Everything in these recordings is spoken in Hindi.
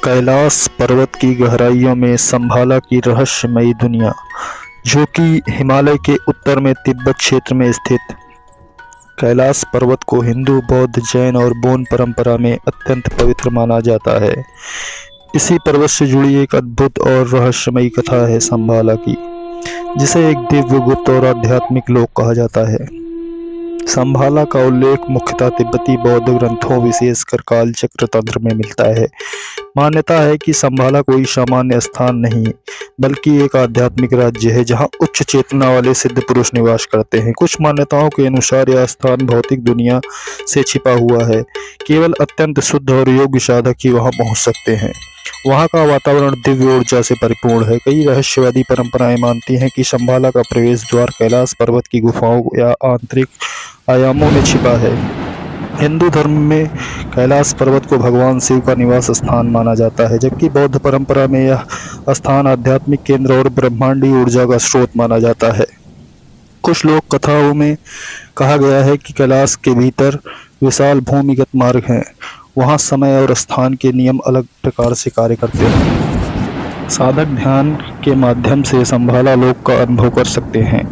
कैलाश पर्वत की गहराइयों में संभाला की रहस्यमयी दुनिया, जो कि हिमालय के उत्तर में तिब्बत क्षेत्र में स्थित। कैलाश पर्वत को हिंदू, बौद्ध, जैन और बोन परंपरा में अत्यंत पवित्र माना जाता है। इसी पर्वत से जुड़ी एक अद्भुत और रहस्यमयी कथा है संभाला की, जिसे एक दिव्य, गुप्त और आध्यात्मिक लोक कहा जाता है। संभाला का उल्लेख मुख्यतः तिब्बती बौद्ध ग्रंथों, विशेषकर कालचक्र तंत्र में मिलता है। मान्यता है कि संभाला कोई सामान्य स्थान नहीं, बल्कि एक आध्यात्मिक राज्य है जहां उच्च चेतना वाले सिद्ध पुरुष निवास करते हैं। कुछ मान्यताओं के अनुसार यह स्थान भौतिक दुनिया से छिपा हुआ है। केवल अत्यंत शुद्ध और योग्य साधक ही वहां पहुंच सकते हैं। वहां का वातावरण दिव्य ऊर्जा से परिपूर्ण है। कई रहस्यवादी परंपराएं मानती हैं कि संभाला का प्रवेश द्वार कैलाश पर्वत की गुफाओं या आंतरिक आयामों में छिपा है। हिंदू धर्म में कैलाश पर्वत को भगवान शिव का निवास स्थान माना जाता है, जबकि बौद्ध परंपरा में यह स्थान आध्यात्मिक केंद्र और ब्रह्मांडीय ऊर्जा का स्रोत माना जाता है। कुछ लोक कथाओं में कहा गया है कि कैलाश के भीतर विशाल भूमिगत मार्ग हैं। वहां समय और स्थान के नियम अलग प्रकार से कार्य करते हैं। साधक ध्यान के माध्यम से संभाला लोक का अनुभव कर सकते हैं।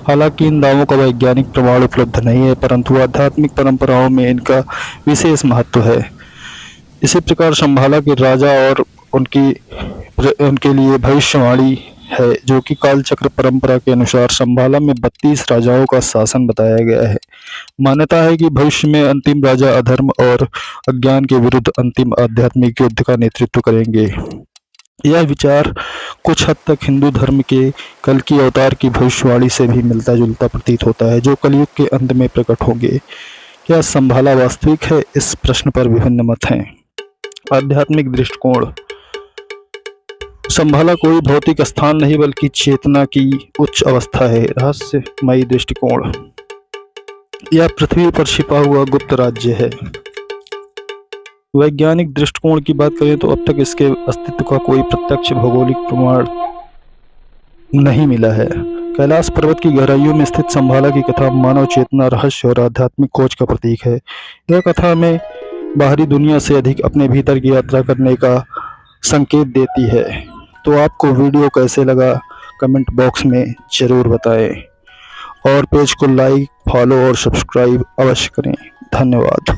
हालांकि इन दावों का वैज्ञानिक प्रमाण उपलब्ध नहीं है, परंतु आध्यात्मिक परंपराओं में इनका विशेष महत्व है। इसी प्रकार संभाला के राजा और उनके लिए भविष्यवाणी है, जो कि कालचक्र परंपरा के अनुसार संभाला में 32 राजाओं का शासन बताया गया है। मान्यता है कि भविष्य में अंतिम राजा अधर्म और अज्ञान के विरुद्ध अंतिम आध्यात्मिक युद्ध का नेतृत्व करेंगे। यह विचार कुछ हद तक हिंदू धर्म के कल्कि अवतार की भविष्यवाणी से भी मिलता जुलता प्रतीत होता है, जो कलयुग के अंत में प्रकट होंगे। क्या संभाला वास्तविक है? इस प्रश्न पर विभिन्न मत हैं। आध्यात्मिक दृष्टिकोण: संभाला कोई भौतिक स्थान नहीं, बल्कि चेतना की उच्च अवस्था है। रहस्यमयी दृष्टिकोण: यह पृथ्वी पर छिपा हुआ गुप्त राज्य है। वैज्ञानिक दृष्टिकोण की बात करें तो अब तक इसके अस्तित्व का कोई प्रत्यक्ष भौगोलिक प्रमाण नहीं मिला है। कैलाश पर्वत की गहराइयों में स्थित संभाला की कथा मानव चेतना, रहस्य और आध्यात्मिक खोज का प्रतीक है। यह कथा हमें बाहरी दुनिया से अधिक अपने भीतर की यात्रा करने का संकेत देती है। तो आपको वीडियो कैसे लगा, कमेंट बॉक्स में जरूर बताएं और पेज को लाइक, फॉलो और सब्सक्राइब अवश्य करें। धन्यवाद।